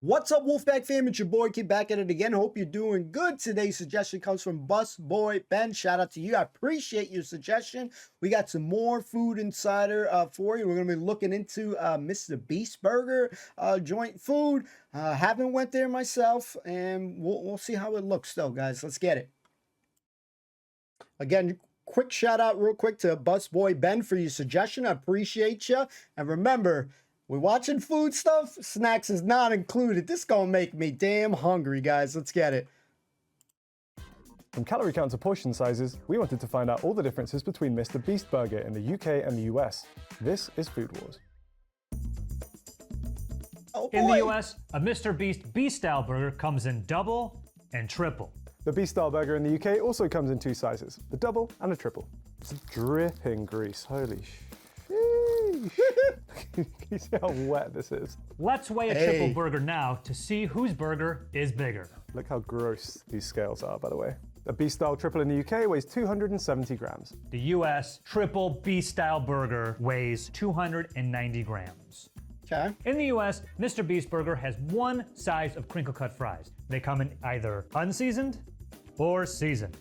What's up, Wolfpack fam? It's your boy Kid back at it again. Hope you're doing good. Today's suggestion comes from Busboy Ben. Shout out to you. I appreciate your suggestion. We got some more Food Insider for you. We're going to be looking into MrBeast Burger joint food. Haven't went there myself, and we'll see how it looks though, guys. Let's get it. Again, quick shout out real quick to Busboy Ben for your suggestion. I appreciate you. And remember, we're watching food stuff. Snacks is not included. This gonna make me damn hungry, guys. Let's get it. From calorie count to portion sizes, we wanted to find out all the differences between MrBeast Burger in the UK and the US. This is Food Wars. Oh, in the US, a MrBeast Beast-style burger comes in double and triple. The Beast-style burger in the UK also comes in two sizes, the double and a triple. It's dripping grease, holy sheesh. Can you see how wet this is? Let's weigh a triple burger now to see whose burger is bigger. Look how gross these scales are, by the way. A Beast-style triple in the UK weighs 270 grams. The US triple Beast-style burger weighs 290 grams. Okay. In the US, MrBeast Burger has one size of crinkle-cut fries. They come in either unseasoned or seasoned.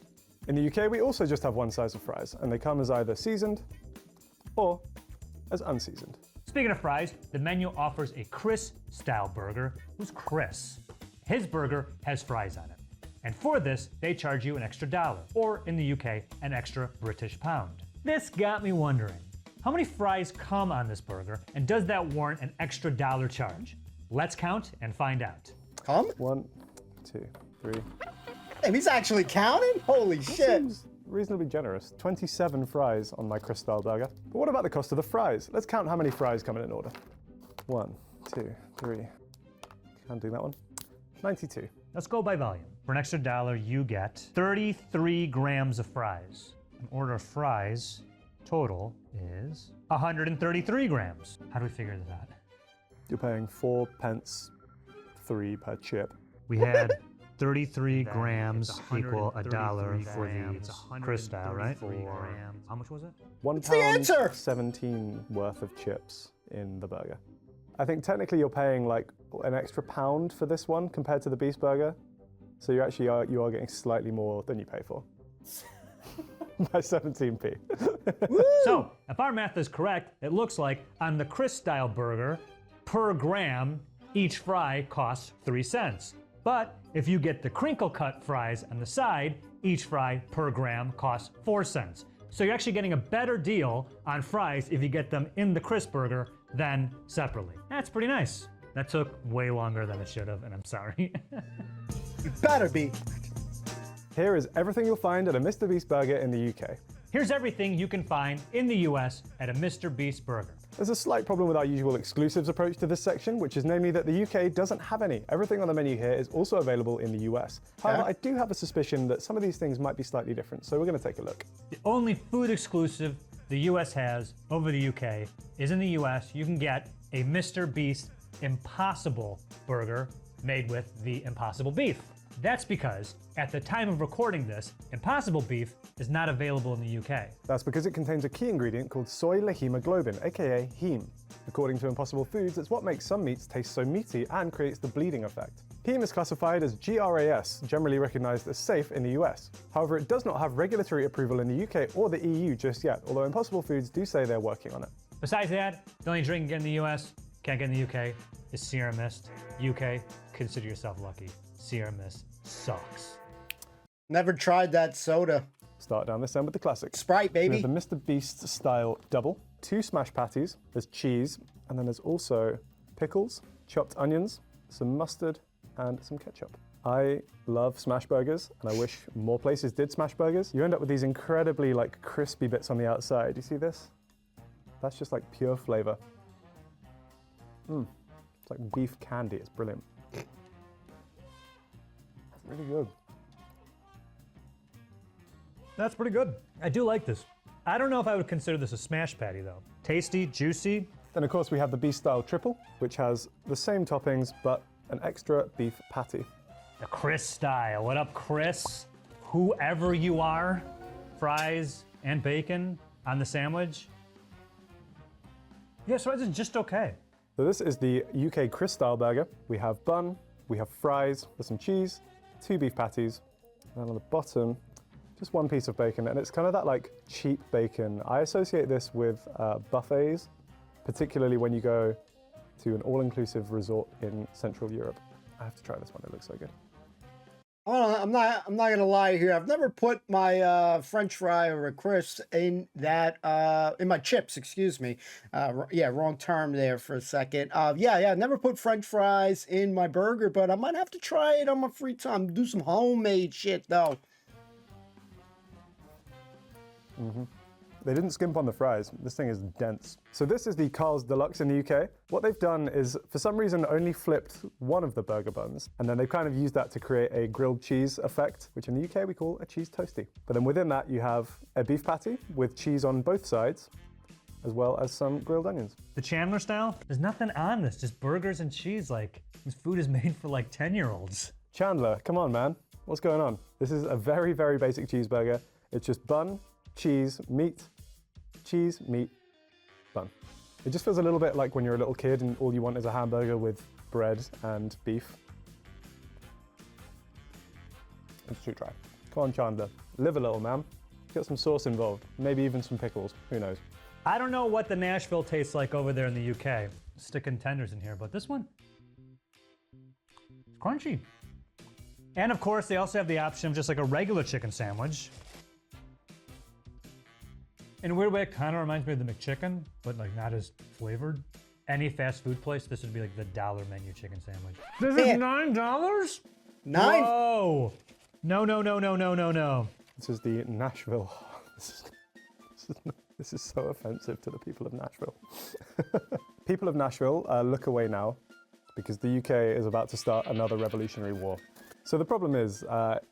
In the UK, we also just have one size of fries, and they come as either seasoned or as unseasoned. Speaking of fries, the menu offers a Chris-style burger. Who's Chris? His burger has fries on it. And for this, they charge you an extra $1, or in the UK, an extra British pound. This got me wondering, how many fries come on this burger, and does that warrant an extra $1 charge? Let's count and find out. Come? 1, 2, 3. Damn, he's actually counting? Holy shit. Seems reasonably generous. 27 fries on my Chris-style burger. But what about the cost of the fries? Let's count how many fries come in an order. 1, 2, 3. Can't do that one. 92. Let's go by volume. For an extra $1, you get 33 grams of fries. An order of fries total is 133 grams. How do we figure this out? You're paying 4 pence 3 per chip. We had 33 grams equal $1 for the Chris style, right? How much was it? £1 17 worth of chips in the burger. I think technically you're paying like an extra £1 for this one compared to the Beast Burger. So you actually are getting slightly more than you pay for. By 17p. So, if our math is correct, it looks like on the Chris style burger, per gram, each fry costs 3 cents. But if you get the crinkle cut fries on the side, each fry per gram costs 4 cents. So you're actually getting a better deal on fries if you get them in the Chris burger than separately. That's pretty nice. That took way longer than it should have, and I'm sorry. You better be. Here is everything you'll find at a MrBeast Burger in the UK. Here's everything you can find in the US at a MrBeast Burger. There's a slight problem with our usual exclusives approach to this section, which is namely that the UK doesn't have any. Everything on the menu here is also available in the US. However, I do have a suspicion that some of these things might be slightly different, so we're going to take a look. The only food exclusive the US has over the UK is in the US, you can get a MrBeast Impossible Burger made with the Impossible Beef. That's because, at the time of recording this, Impossible Beef is not available in the UK. That's because it contains a key ingredient called soy lehemoglobin, aka heme. According to Impossible Foods, it's what makes some meats taste so meaty and creates the bleeding effect. Heme is classified as GRAS, generally recognized as safe in the US. However, it does not have regulatory approval in the UK or the EU just yet, although Impossible Foods do say they're working on it. Besides that, the only drink you get in the US, can't get in the UK, is Sierra Mist. UK, consider yourself lucky. Sierra Mist sucks. Never tried that soda. Start down this end with the classic. Sprite, baby. We have the MrBeast style double, 2 smash patties, there's cheese, and then there's also pickles, chopped onions, some mustard, and some ketchup. I love smash burgers, and I wish more places did smash burgers. You end up with these incredibly like crispy bits on the outside. You see this? That's just like pure flavor. It's like beef candy, it's brilliant. Really good. That's pretty good. I do like this. I don't know if I would consider this a smash patty though. Tasty, juicy. Then of course we have the Beast style triple, which has the same toppings, but an extra beef patty. The Chris style. What up, Chris? Whoever you are. Fries and bacon on the sandwich. Yeah, so it's just okay. So this is the UK Chris style burger. We have bun, we have fries with some cheese, 2 beef patties, and on the bottom, just 1 piece of bacon. And it's kind of that like cheap bacon. I associate this with buffets, particularly when you go to an all-inclusive resort in Central Europe. I have to try this one, it looks so good. I'm not gonna lie here. I've never put my French fry or a crisp in that in my chips, excuse me. Yeah, wrong term there for a second. Yeah, never put French fries in my burger, but I might have to try it on my free time. Do some homemade shit though. They didn't skimp on the fries. This thing is dense. So this is the Carl's Deluxe in the UK. What they've done is, for some reason, only flipped one of the burger buns, and then they've kind of used that to create a grilled cheese effect, which in the UK we call a cheese toasty. But then within that, you have a beef patty with cheese on both sides, as well as some grilled onions. The Chandler style? There's nothing on this, just burgers and cheese. Like, this food is made for like 10-year-olds. Chandler, come on, man. What's going on? This is a very, very basic cheeseburger. It's just bun, cheese, meat, bun. It just feels a little bit like when you're a little kid and all you want is a hamburger with bread and beef. It's too dry. Come on, Chandler. Live a little, man. Get some sauce involved. Maybe even some pickles. Who knows? I don't know what the Nashville tastes like over there in the UK. Sticking tenders in here, but this one, it's crunchy. And of course, they also have the option of just like a regular chicken sandwich. In a weird way, it kind of reminds me of the McChicken, but like not as flavored. Any fast food place, this would be like the dollar menu chicken sandwich. This is $9? 9? Whoa! No. This is the Nashville. This is so offensive to the people of Nashville. People of Nashville, look away now, because the UK is about to start another revolutionary war. So the problem is,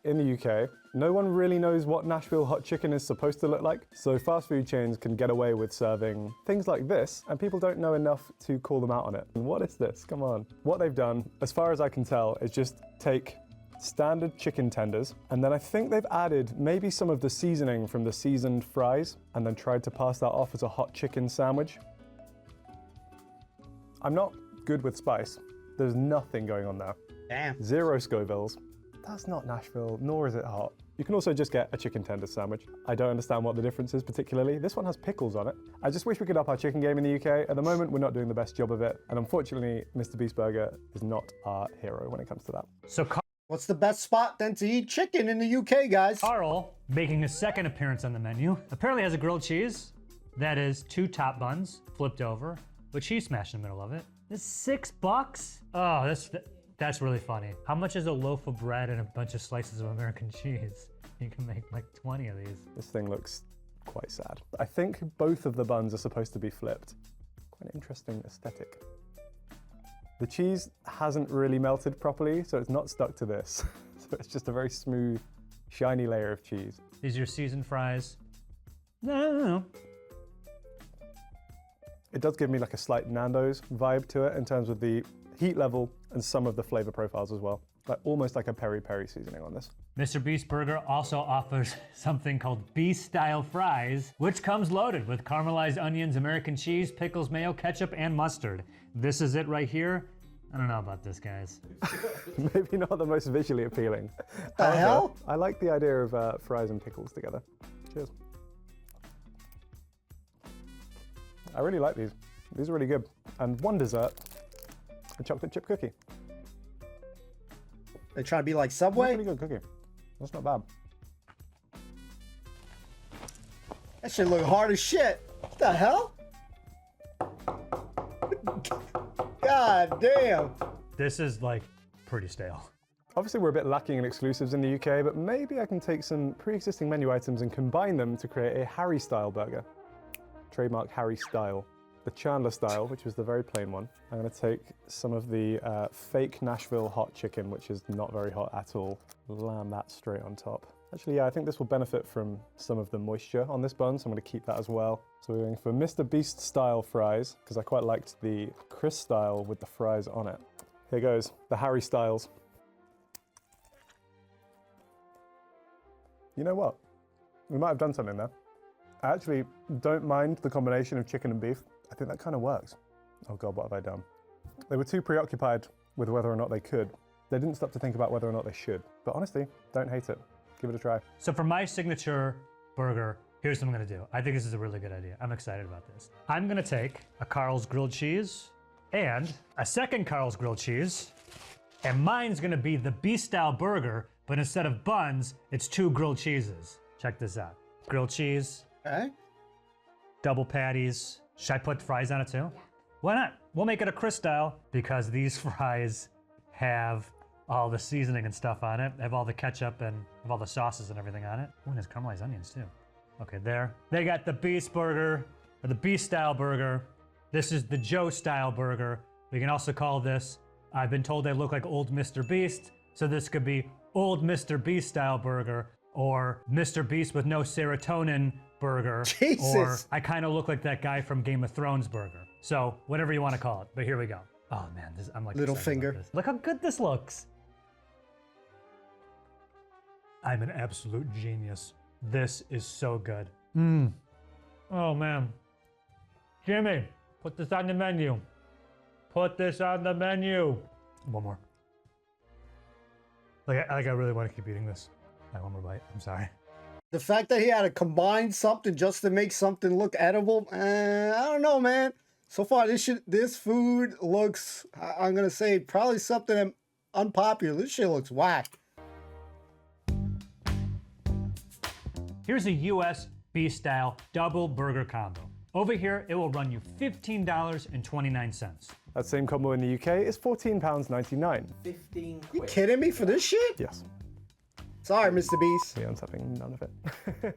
in the UK, no one really knows what Nashville hot chicken is supposed to look like. So fast food chains can get away with serving things like this, and people don't know enough to call them out on it. And what is this? Come on. What they've done, as far as I can tell, is just take standard chicken tenders, and then I think they've added maybe some of the seasoning from the seasoned fries, and then tried to pass that off as a hot chicken sandwich. I'm not good with spice. There's nothing going on there. Damn. 0 Scovilles. That's not Nashville, nor is it hot. You can also just get a chicken tender sandwich. I don't understand what the difference is particularly. This one has pickles on it. I just wish we could up our chicken game in the UK. At the moment, we're not doing the best job of it. And unfortunately, MrBeast Burger is not our hero when it comes to that. So What's the best spot then to eat chicken in the UK, guys? Carl, making his second appearance on the menu, apparently has a grilled cheese that is 2 top buns flipped over with cheese smashed in the middle of it. It's $6? Oh, that's really funny. How much is a loaf of bread and a bunch of slices of American cheese? You can make like 20 of these. This thing looks quite sad. I think both of the buns are supposed to be flipped. Quite an interesting aesthetic. The cheese hasn't really melted properly, so it's not stuck to this. So it's just a very smooth, shiny layer of cheese. These are your seasoned fries. No. It does give me like a slight Nando's vibe to it in terms of the heat level and some of the flavor profiles as well. Like almost like a peri-peri seasoning on this. MrBeast Burger also offers something called Beast-style fries, which comes loaded with caramelized onions, American cheese, pickles, mayo, ketchup, and mustard. This is it right here. I don't know about this, guys. Maybe not the most visually appealing. The hell? I like the idea of fries and pickles together. Cheers. I really like these. These are really good. And one dessert, a chocolate chip cookie. They trying to be like Subway? Pretty good cookie. That's not bad. That shit look hard as shit. What the hell? God damn. This is like pretty stale. Obviously we're a bit lacking in exclusives in the UK, but maybe I can take some pre-existing menu items and combine them to create a Harry style burger. Trademark Harry style. The Chandler style, which was the very plain one. I'm gonna take some of the fake Nashville hot chicken, which is not very hot at all. Land that straight on top. Actually, yeah, I think this will benefit from some of the moisture on this bun, so I'm gonna keep that as well. So we're going for MrBeast style fries, because I quite liked the Chris style with the fries on it. Here goes, the Harry styles. You know what? We might have done something there. I actually don't mind the combination of chicken and beef. I think that kind of works. Oh God, what have I done? They were too preoccupied with whether or not they could. They didn't stop to think about whether or not they should. But honestly, don't hate it. Give it a try. So for my signature burger, here's what I'm gonna do. I think this is a really good idea. I'm excited about this. I'm gonna take a Carl's grilled cheese and a second Carl's grilled cheese, and mine's gonna be the Beast style burger, but instead of buns, it's 2 grilled cheeses. Check this out. Grilled cheese, Okay. double patties. Should I put fries on it too? Yeah. Why not? We'll make it a Chris style because these fries have all the seasoning and stuff on it, have all the ketchup and have all the sauces and everything on it. Oh, and there's caramelized onions too. Okay, there. They got the Beast burger, or the Beast style burger. This is the Joe style burger. We can also call this, I've been told they look like old Mr. Beast, so this could be old Mr. Beast style burger, or Mr. Beast with no serotonin burger, Jesus. or I kind of look like that guy from Game of Thrones burger. So whatever you want to call it, but here we go. Oh man, I'm like Little excited about finger. this. Look how good this looks. I'm an absolute genius. This is so good. Oh man. Jimmy, put this on the menu. Put this on the menu. One more. I really want to keep eating this. I one more bite. I'm sorry. The fact that he had to combine something just to make something look edible, I don't know, man. So far, this food looks, I'm gonna say, probably something unpopular. This shit looks whack. Here's a US Beast style double burger combo. Over here, it will run you $15.29. That same combo in the UK is £14.99. 15 You quid. kidding me for this shit? Yes. Sorry, Mr. Beast. Yeah, I'm having none of it.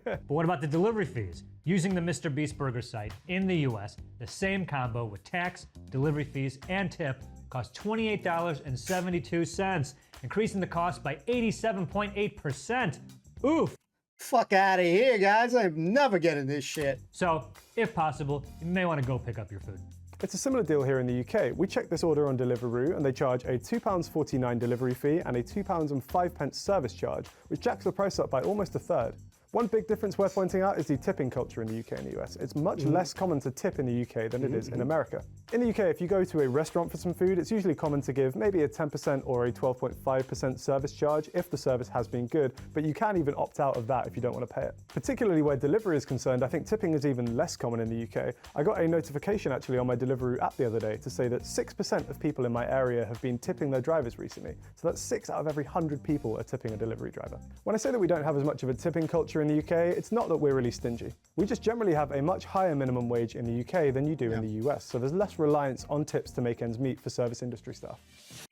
But what about the delivery fees? Using the MrBeast Burger site in the US, the same combo with tax, delivery fees, and tip costs $28.72, increasing the cost by 87.8%. Oof! Fuck out of here, guys. I'm never getting this shit. So, if possible, you may want to go pick up your food. It's a similar deal here in the UK. We checked this order on Deliveroo and they charge a £2.49 delivery fee and a £2.05 service charge, which jacks the price up by almost a third. One big difference worth pointing out is the tipping culture in the UK and the US. It's much less common to tip in the UK than it is in America. In the UK, if you go to a restaurant for some food, it's usually common to give maybe a 10% or a 12.5% service charge if the service has been good, but you can even opt out of that if you don't want to pay it. Particularly where delivery is concerned, I think tipping is even less common in the UK. I got a notification actually on my Deliveroo app the other day to say that 6% of people in my area have been tipping their drivers recently. So that's 6 out of every 100 people are tipping a delivery driver. When I say that we don't have as much of a tipping culture in the UK, it's not that we're really stingy. We just generally have a much higher minimum wage in the UK than you do in the US, so there's less reliance on tips to make ends meet for service industry staff.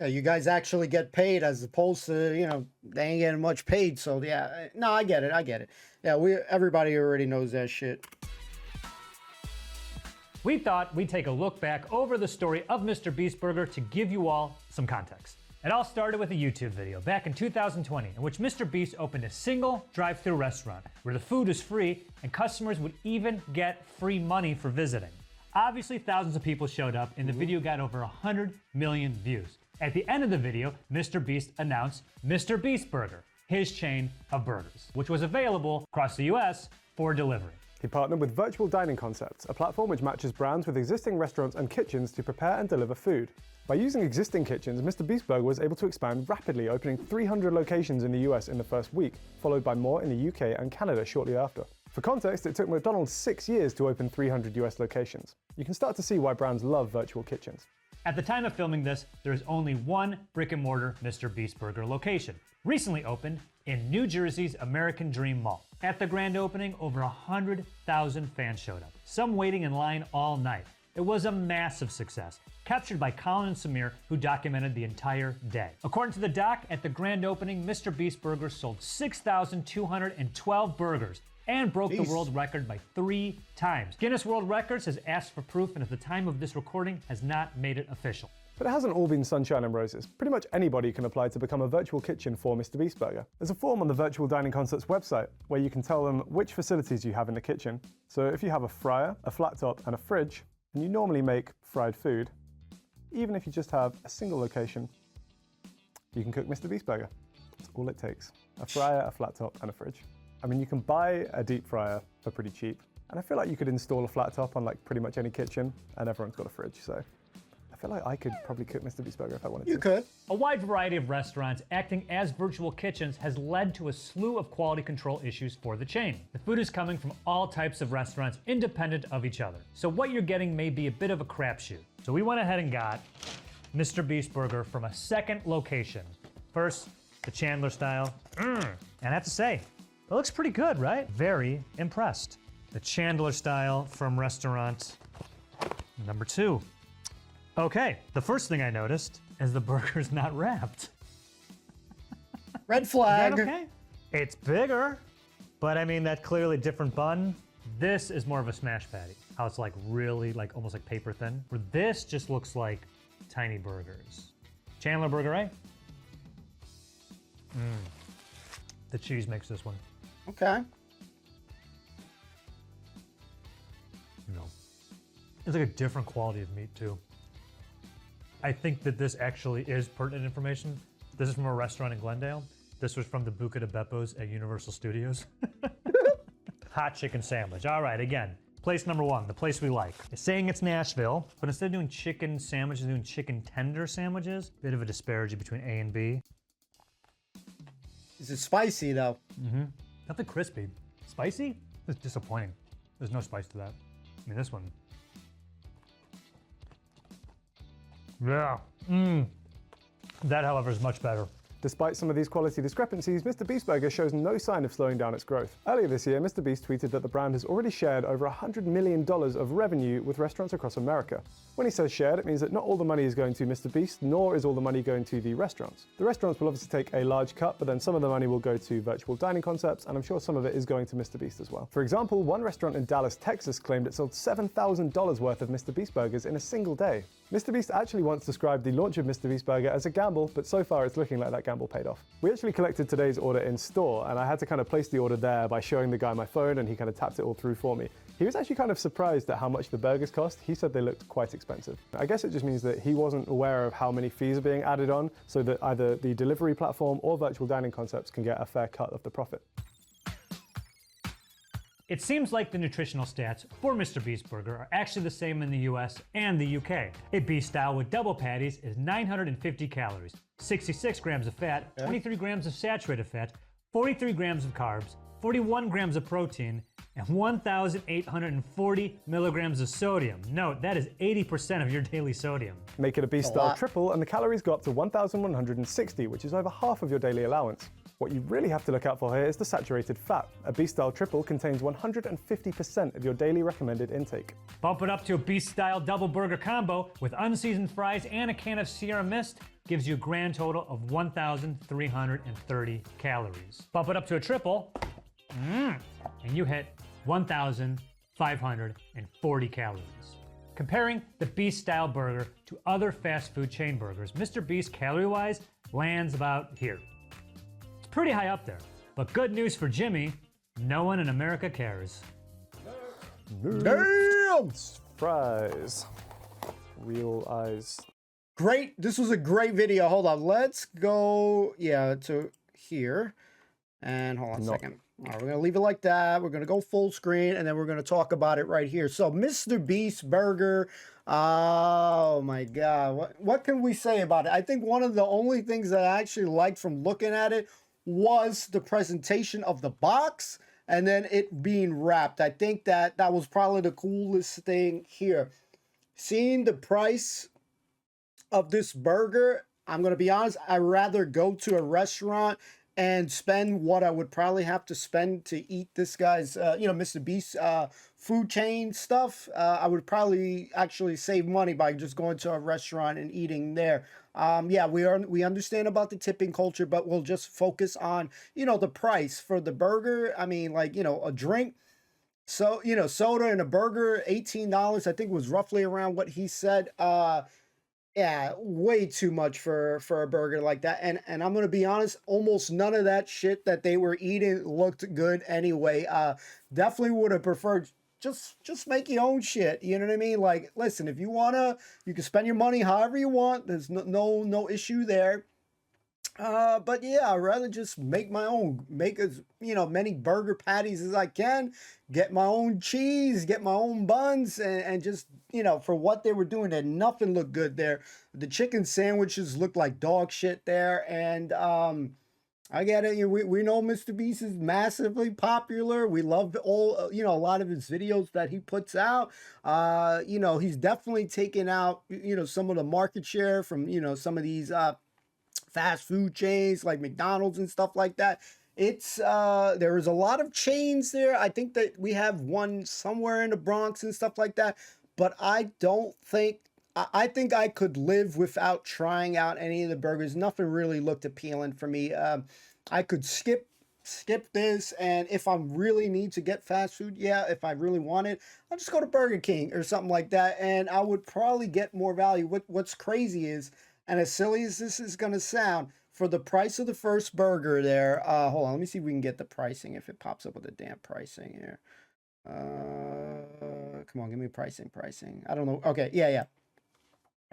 Yeah, you guys actually get paid as opposed to, they ain't getting much paid. So yeah, no, I get it. Yeah, everybody already knows that shit. We thought we'd take a look back over the story of MrBeast Burger to give you all some context. It all started with a YouTube video back in 2020 in which MrBeast opened a single drive-thru restaurant where the food was free and customers would even get free money for visiting. Obviously, thousands of people showed up and the video got over 100 million views. At the end of the video, MrBeast announced MrBeast Burger, his chain of burgers, which was available across the US for delivery. He partnered with Virtual Dining Concepts, a platform which matches brands with existing restaurants and kitchens to prepare and deliver food. By using existing kitchens, MrBeast Burger was able to expand rapidly, opening 300 locations in the US in the first week, followed by more in the UK and Canada shortly after. For context, it took McDonald's 6 years to open 300 US locations. You can start to see why brands love virtual kitchens. At the time of filming this, there is only one brick-and-mortar MrBeast Burger location, recently opened in New Jersey's American Dream Mall. At the grand opening, over 100,000 fans showed up, some waiting in line all night. It was a massive success, captured by Colin and Samir, who documented the entire day. According to the doc, at the grand opening, MrBeast Burger sold 6,212 burgers and broke the world record by 3 times. Guinness World Records has asked for proof and at the time of this recording has not made it official. But it hasn't all been sunshine and roses. Pretty much anybody can apply to become a virtual kitchen for MrBeast Burger. There's a form on the Virtual Dining Concepts website where you can tell them which facilities you have in the kitchen. So if you have a fryer, a flat top, and a fridge, and you normally make fried food, even if you just have a single location, you can cook MrBeast Burger. That's all it takes. A fryer, a flat top, and a fridge. I mean, you can buy a deep fryer for pretty cheap, and I feel like you could install a flat top on like pretty much any kitchen, and everyone's got a fridge, so I feel like I could probably cook MrBeast burger if I wanted You to. could. A wide variety of restaurants acting as virtual kitchens has led to a slew of quality control issues for the chain. The food is coming from all types of restaurants independent of each other. So what you're getting may be a bit of a crapshoot. So we went ahead and got MrBeast burger from a second location. First, the Chandler style. And I have to say, it looks pretty good, right? Very impressed. The Chandler style from restaurant number 2. Okay, the first thing I noticed is the burger's not wrapped. Red Is flag. that okay? It's bigger, but I mean, that's clearly different bun. This is more of a smash patty. How it's like really like almost like paper thin. Where this just looks like tiny burgers. Chandler burger, right? The cheese makes this one. Okay. No. It's like a different quality of meat too. I think that this actually is pertinent information. This is from a restaurant in Glendale. This was from the Buca de Beppo's at Universal Studios. Hot chicken sandwich. All right, again, place number 1, the place we like. It's saying it's Nashville, but instead of doing chicken sandwiches, they're doing chicken tender sandwiches. Bit of a disparity between A and B. Is it spicy though? Nothing crispy. Spicy? It's disappointing. There's no spice to that. I mean, this one. Yeah. That, however, is much better. Despite some of these quality discrepancies, MrBeast burger shows no sign of slowing down its growth. Earlier this year, MrBeast tweeted that the brand has already shared over $100 million of revenue with restaurants across America. When he says shared, it means that not all the money is going to MrBeast, nor is all the money going to the restaurants. The restaurants will obviously take a large cut, but then some of the money will go to virtual dining concepts, and I'm sure some of it is going to MrBeast as well. For example, one restaurant in Dallas, Texas claimed it sold $7,000 worth of MrBeast burgers in a single day. MrBeast actually once described the launch of MrBeast burger as a gamble, but so far it's looking like that gamble paid off. We actually collected today's order in store, and I had to kind of place the order there by showing the guy my phone, and he kind of tapped it all through for me. He was actually kind of surprised at how much the burgers cost. He said they looked quite expensive. I guess it just means that he wasn't aware of how many fees are being added on, so that either the delivery platform or virtual dining concepts can get a fair cut of the profit. It seems like the nutritional stats for MrBeast burger are actually the same in the US and the UK. A beast style with double patties is 950 calories, 66 grams of fat, 23 grams of saturated fat, 43 grams of carbs, 41 grams of protein, and 1,840 milligrams of sodium. Note, that is 80% of your daily sodium. Make it a beast style triple, and the calories go up to 1,160, which is over half of your daily allowance. What you really have to look out for here is the saturated fat. A beast style triple contains 150% of your daily recommended intake. Bump it up to a beast style double burger combo with unseasoned fries and a can of Sierra Mist gives you a grand total of 1,330 calories. Bump it up to a triple, and you hit 1,540 calories. Comparing the Beast style burger to other fast food chain burgers, MrBeast calorie-wise lands about here. It's pretty high up there, but good news for Jimmy, no one in America cares. Damn! Fries. Real eyes. Great. This was a great video. Hold on. Let's go, to here. And hold on a second. All right, we're going to leave it like that. We're going to go full screen, and then we're going to talk about it right here. So, MrBeast burger. Oh, my God. What can we say about it? I think one of the only things that I actually liked from looking at it was the presentation of the box and then it being wrapped. I think that was probably the coolest thing here. Seeing the price of this burger, I'm going to be honest, I'd rather go to a restaurant and spend what I would probably have to spend to eat this guy's, MrBeast food chain stuff. I would probably actually save money by just going to a restaurant and eating there. We understand about the tipping culture, but we'll just focus on, the price for the burger. I mean, a drink. So, soda and a burger, $18, I think was roughly around what he said. Yeah, way too much for a burger like that. And I'm going to be honest, almost none of that shit that they were eating looked good anyway. Definitely would have preferred just make your own shit. You know what I mean? Like, listen, if you you can spend your money however you want. There's no issue there. But yeah, I'd rather just make my own, make as, many burger patties as I can, get my own cheese, get my own buns, and just, you know, for what they were doing, that nothing looked good there. The chicken sandwiches looked like dog shit there. And I get it. We know MrBeast is massively popular. We love all, you know, a lot of his videos that he puts out. You know, he's definitely taken out, you know, some of the market share from, you know, some of these fast food chains like McDonald's and stuff like that. It's there is a lot of chains there. I think that we have one somewhere in the Bronx and stuff like that, but I don't think I think I could live without trying out any of the burgers. Nothing really looked appealing for me. I could skip this, and if I really need to get fast food, yeah, if I really want it, I'll just go to Burger King or something like that, and I would probably get more value. What's crazy is, and as silly as this is gonna sound, for the price of the first burger there, hold on, let me see if we can get the pricing, if it pops up with the damn pricing here. Come on, give me pricing. I don't know. Okay, yeah.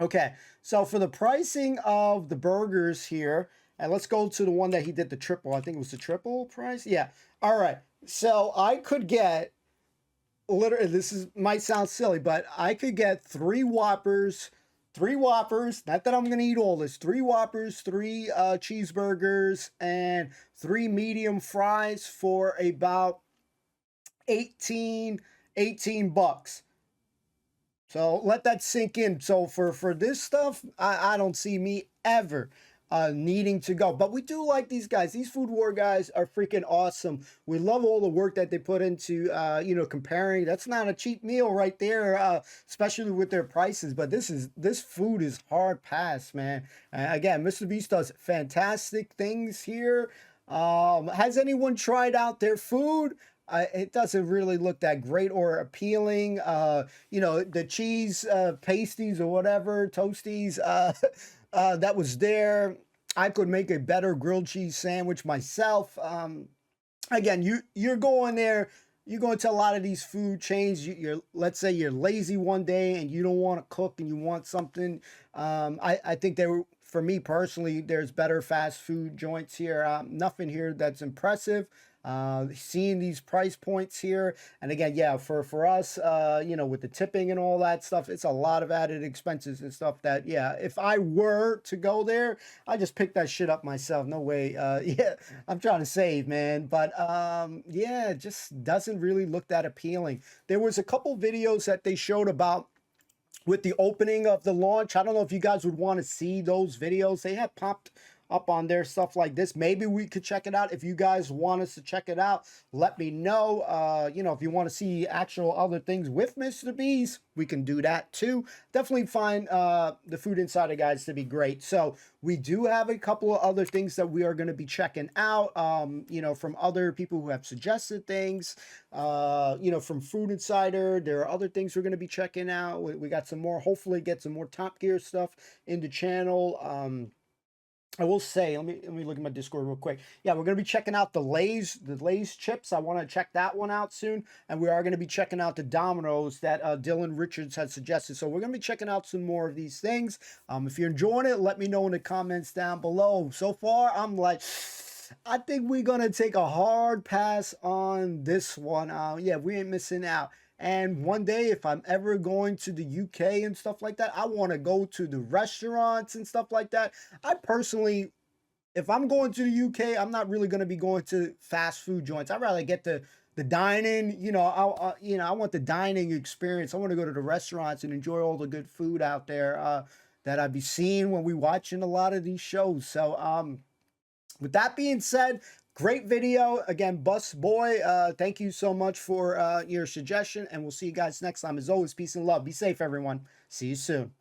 Okay, so for the pricing of the burgers here, and let's go to the one that he did the triple. I think it was the triple price. Yeah. All right. So I could get, literally, might sound silly, but I could get three Whoppers. Not that I'm gonna eat all this. 3 Whoppers, 3 cheeseburgers, and 3 medium fries for about 18 bucks. So let that sink in. So for this stuff, I don't see me ever needing to go. But we do like these guys. These Food War guys are freaking awesome. We love all the work that they put into, you know, comparing. That's not a cheap meal right there, especially with their prices. But this food is hard pass, man. Again, MrBeast does fantastic things here. Has anyone tried out their food? It doesn't really look that great or appealing. You know, the cheese pasties or whatever, toasties, that was there. I could make a better grilled cheese sandwich myself. Again, you're going there. You go into a lot of these food chains. Let's say you're lazy one day and you don't want to cook and you want something. I think for me personally, there's better fast food joints here. Nothing here that's impressive. Seeing these price points here, and again, yeah, for us, you know, with the tipping and all that stuff, it's a lot of added expenses and stuff that, yeah, if I were to go there, I just pick that shit up myself. No way. Yeah, I'm trying to save, man, but yeah, it just doesn't really look that appealing. There was a couple videos that they showed about with the opening of the launch. I don't know if you guys would want to see those videos. They have popped up on their stuff like this. Maybe we could check it out. If you guys want us to check it out, let me know. You know, if you want to see actual other things with MrBeast, we can do that too. Definitely find the Food Insider guys to be great. So we do have a couple of other things that we are going to be checking out, you know, from other people who have suggested things, you know, from Food Insider. There are other things we're going to be checking out. We got some more, hopefully get some more Top Gear stuff in the channel. I will say, let me look at my Discord real quick. Yeah, we're going to be checking out the Lay's chips. I want to check that one out soon. And we are going to be checking out the Domino's that Dylan Richards had suggested. So we're going to be checking out some more of these things. If you're enjoying it, let me know in the comments down below. So far, I'm like, I think we're going to take a hard pass on this one. Yeah, we ain't missing out. And one day, if I'm ever going to the UK and stuff like that, I want to go to the restaurants and stuff like that. I personally, if I'm going to the UK, I'm not really going to be going to fast food joints. I'd rather get the dining, you know, I want the dining experience. I want to go to the restaurants and enjoy all the good food out there that I'd be seeing when we watching a lot of these shows. So, with that being said, great video. Again, Bus Boy, thank you so much for your suggestion, and we'll see you guys next time. As always, peace and love. Be safe, everyone. See you soon.